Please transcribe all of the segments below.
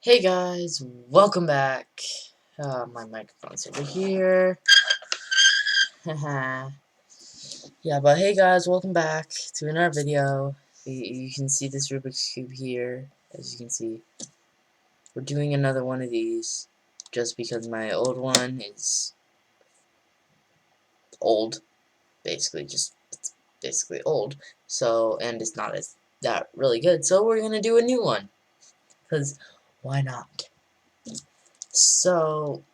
Hey guys, welcome back. My microphone's over here. Haha. Yeah, but hey guys, welcome back to another video. You can see this Rubik's Cube here. As you can see, we're doing another one of these just because my old one is old. Basically, it's basically old. So, and it's not as that really good. So we're gonna do a new one. Because why not? So,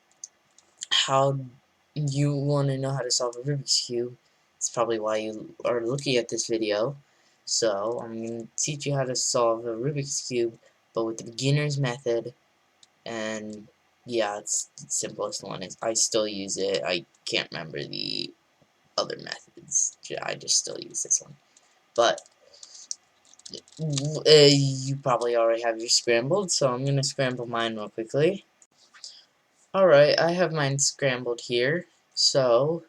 how you want to know how to solve a Rubik's Cube. It's probably why you are looking at this video. So, I'm going to teach you how to solve a Rubik's Cube, but with the beginner's method. And, yeah, it's the simplest one. I still use it. I can't remember the other methods. I just still use this one. But, you probably already have your scrambled, so I'm going to scramble mine real quickly. Alright, I have mine scrambled here. So,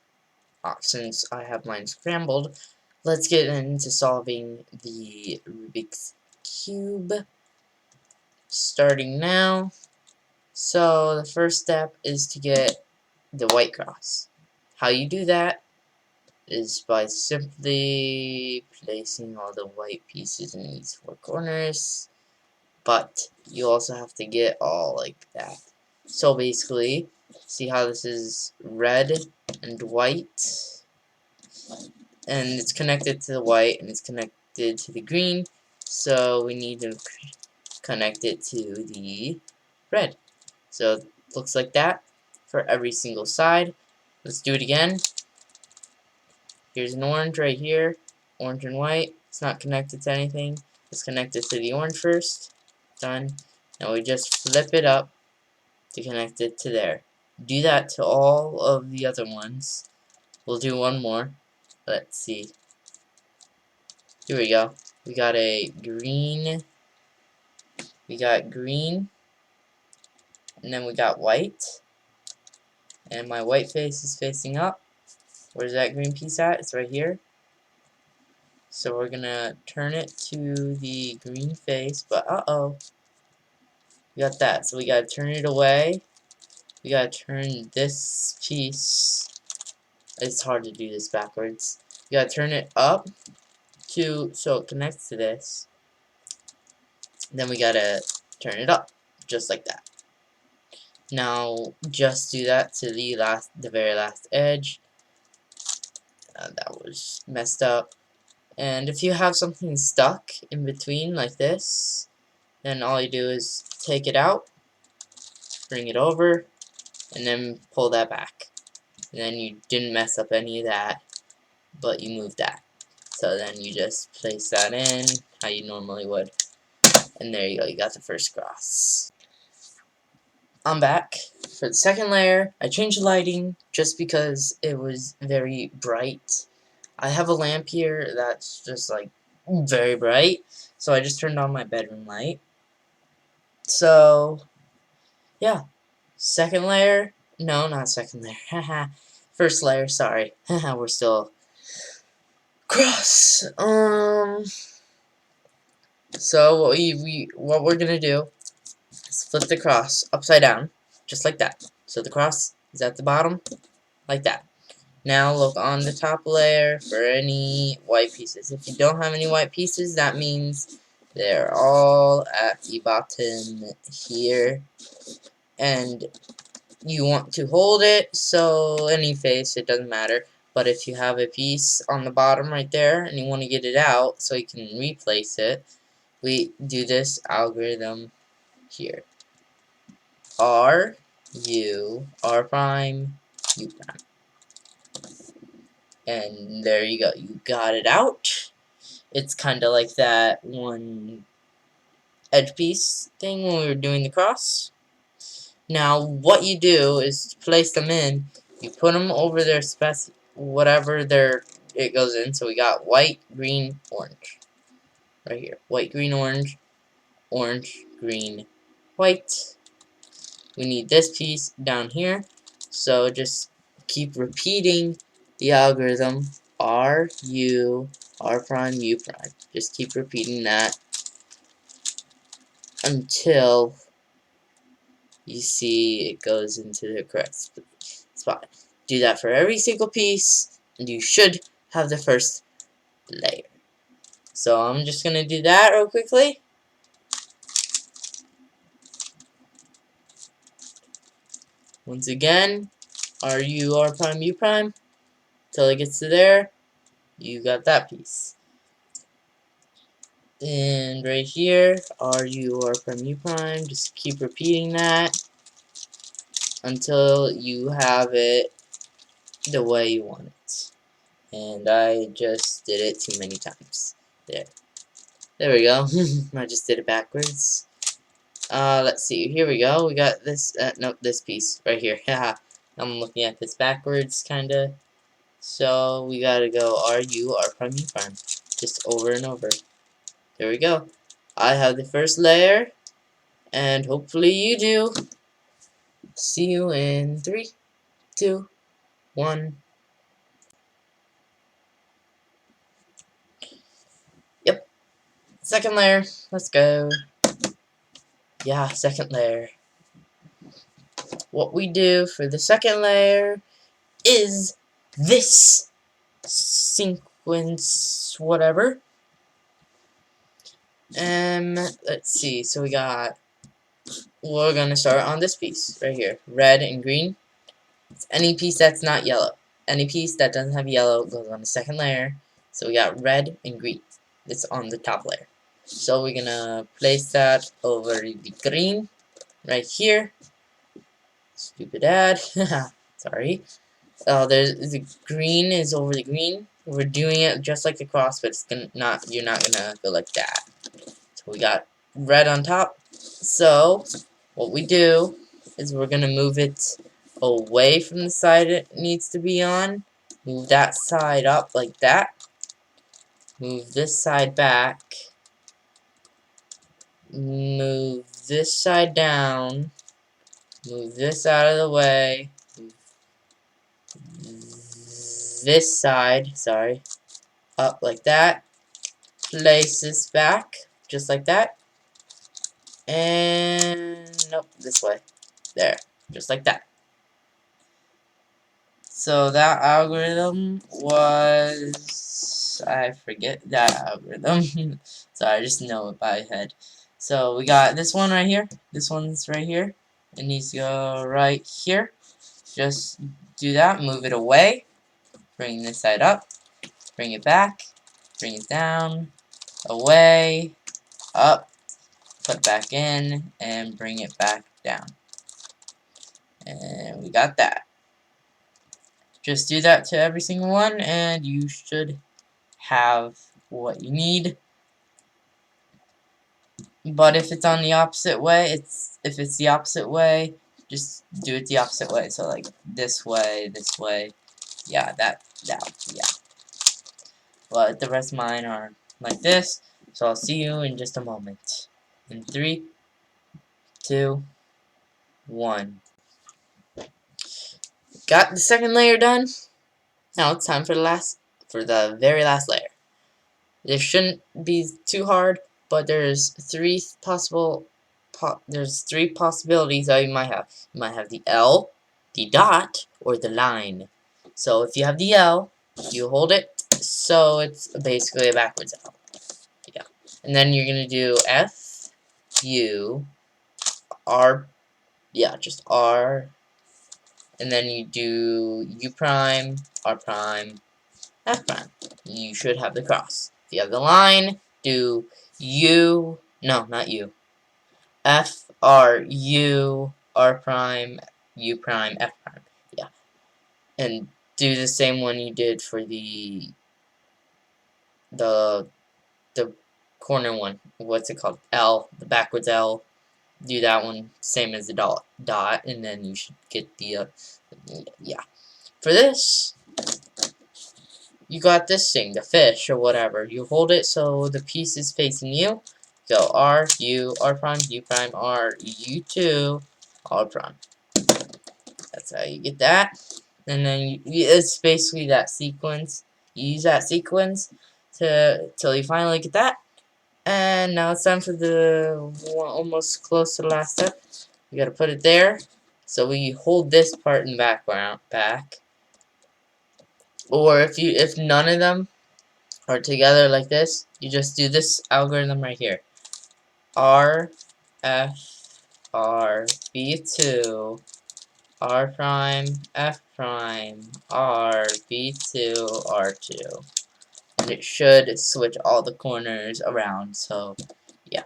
since I have mine scrambled, let's get into solving the Rubik's Cube. Starting now. So the first step is to get the white cross. How you do that is by simply placing all the white pieces in these four corners, but you also have to get all like that. So basically, see how this is red and white? And it's connected to the white and it's connected to the green, so we need to connect it to the red. So it looks like that for every single side. Let's do it again. Here's an orange right here, orange and white. It's not connected to anything. It's connected to the orange first. Done. Now we just flip it up to connect it to there. Do that to all of the other ones. We'll do one more. Let's see. Here we go. We got a green. We got green. And then we got white. And my white face is facing up. Where's that green piece at? It's right here. So we're gonna turn it to the green face, but uh-oh. We got that. So we gotta turn it away. We gotta turn this piece. It's hard to do this backwards. You gotta turn it up so it connects to this. Then we gotta turn it up, just like that. Now, just do that to the very last edge. That was messed up. And if you have something stuck in between like this, then all you do is take it out, bring it over, and then pull that back. And then you didn't mess up any of that, but you moved that. So then you just place that in how you normally would. And there you go, you got the first cross. I'm back for the second layer. I changed the lighting just because it was very bright. I have a lamp here that's just like very bright, so I just turned on my bedroom light. So yeah, second layer. No, not second layer. Haha. First layer. Sorry. Haha. We're still cross. So what we're gonna do is flip the cross upside down, just like that. So the cross is at the bottom, like that. Now look on the top layer for any white pieces. If you don't have any white pieces, that means they're all at the bottom here. And you want to hold it, so any face, it doesn't matter. But if you have a piece on the bottom right there, and you want to get it out so you can replace it, we do this algorithm here. R, U, R prime, U prime. And there you go. You got it out. It's kind of like that one edge piece thing when we were doing the cross. Now, what you do is to place them in, you put them over their whatever it goes in. So we got white, green, orange. Right here. White, green, orange, orange, green, white. We need this piece down here. So just keep repeating the algorithm. R, U, R prime, U prime. Just keep repeating that until you see it goes into the correct spot. Do that for every single piece, and you should have the first layer. So I'm just gonna do that real quickly. Once again, R prime U prime till it gets to there. You got that piece. And right here, R prime U prime. Just keep repeating that until you have it the way you want it. And I just did it too many times. There we go. I just did it backwards. Let's see. Here we go. We got this. Nope, this piece right here. Haha. I'm looking at this backwards, kinda. So we gotta go R prime U prime, just over and over. There we go. I have the first layer, and hopefully you do. See you in 3, 2, 1. Yep. Second layer. Let's go. Yeah, second layer. What we do for the second layer is this sequence, whatever. Let's see. So we're gonna start on this piece right here, red and green. It's any piece that's not yellow. Any piece that doesn't have yellow goes on the second layer. So we got red and green. It's on the top layer. So we're gonna place that over the green right here. Stupid ad. Sorry. There's the green is over the green. We're doing it just like the cross, but you're not gonna go like that. So we got red on top. So what we do is we're gonna move it away from the side it needs to be on. Move that side up like that. Move this side back. Move this side down. Move this out of the way. This side, sorry, up like that. Place this back, just like that. And nope, this way. There, just like that. So that algorithm was, I forget that algorithm. So I just know it by head. So we got this one right here. This one's right here. It needs to go right here. Just do that. Move it away. Bring this side up. Bring it back. Bring it down. Away. Up. Put back in. And bring it back down. And we got that. Just do that to every single one, and you should have what you need. But if it's on the opposite way, if it's the opposite way, just do it the opposite way. So like this way, yeah, yeah. But the rest of mine are like this. So I'll see you in just a moment. In 3, 2, 1. Got the second layer done. Now it's time for the very last layer. This shouldn't be too hard, but there's three possibilities that you might have. You might have the L, the dot, or the line. So if you have the L, you hold it so it's basically a backwards L. Yeah. And then you're gonna do F, U, R, yeah, just R, and then you do U prime, R prime, F prime. You should have the cross. If you have the line, do U, no, not U. F, R, U, R prime, U prime, F prime. Yeah. And do the same one you did for the the corner one. What's it called? L, the backwards L. Do that one, same as the dot, and then you should get the, yeah. For this, you got this thing, the fish or whatever. You hold it so the piece is facing you. Go R, U, R prime, U prime, R, U2, R prime. That's how you get that. And then it's basically that sequence. You use that sequence till you finally get that. And now it's time for the one almost close to the last step. You gotta put it there. So we hold this part in the background back. Or if none of them are together like this, you just do this algorithm right here. R F R B2 R prime F prime R B2 R2. And it should switch all the corners around, so yeah.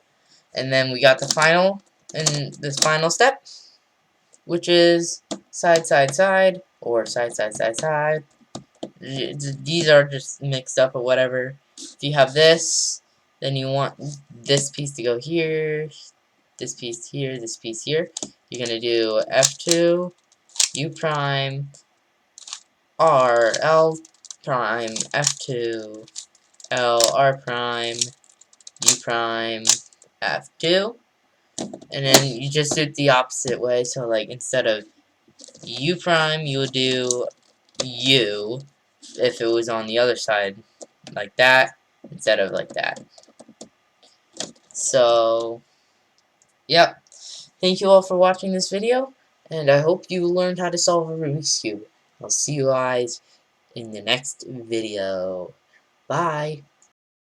And then we got the final and this final step, which is side side side or side side side side. These are just mixed up or whatever. If you have this, then you want this piece to go here, this piece here, this piece here. You're gonna do F2 U prime R L prime F2 L R prime U prime F2, and then you just do it the opposite way. So like instead of U prime, you would do U if it was on the other side, like that, instead of like that. So, yep. Thank you all for watching this video, and I hope you learned how to solve a Rubik's Cube. I'll see you guys in the next video. Bye.